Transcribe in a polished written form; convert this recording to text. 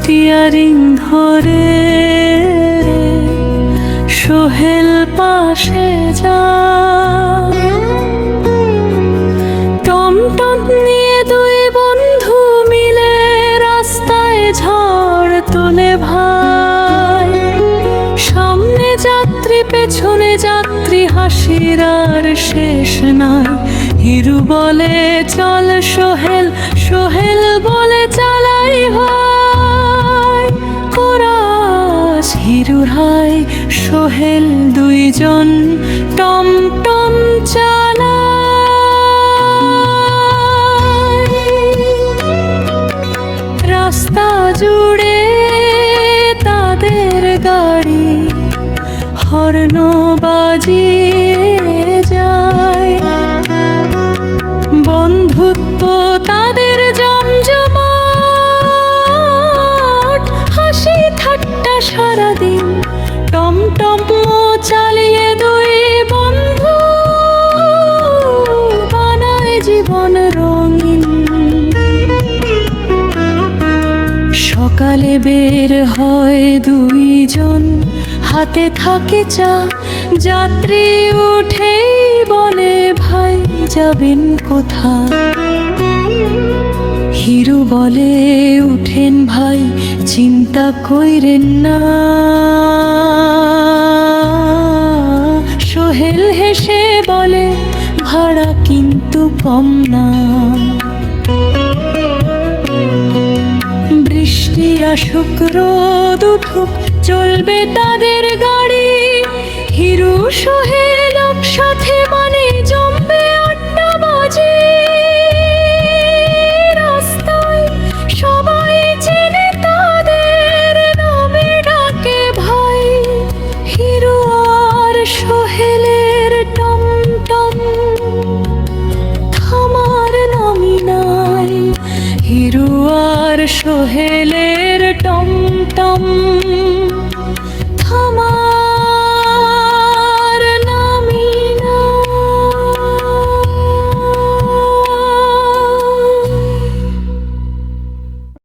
Steering ধরে সোহেল পাশে যা, টমটম নিয়ে দুই বন্ধু মিলে রাস্তায় ঝড় তোলে ভাই। সামনে যাত্রী পেছনে যাত্রী, হাসির আর শেষ নাই। হিরু বলে চল সোহেল, সোহেল বলে চালাই ভাই। কোরাস হিরুর হাই, সোহেল দুইজন টমটম চালায়। রাস্তা জুড়ে তাদের গাড়ি হর্ন বাজিয়ে যায়। বন্ধুত্ব তাদের জমজমাট, হাসি ঠাট্টা সারাদিন। টমটম চালিয়ে দুই বন্ধু বানায় জীবন রঙিন। সকালে বের হয় দুইজন, হাতে থাকে চা। যাত্রী উঠেই বলে ভাই যাবেন কোথায়? হিরু বলে উঠেন ভাই, চিন্তা কইরেন না। সোহেল হেসে বলে ভাড়া কিন্তু কম না। বৃষ্টি আসুক রোদ উঠুক চলবে তাদের গাড়ি। হিরু সোহেল একসাথে মানে জমবে আড্ডা বাজে। রাস্তায় সবাই চেনে তাদের, নামে ডাকে ভাই। হিরু আর সোহেলের টমটম থামার নামই নাই। হিরু আর সোহেলের টমটম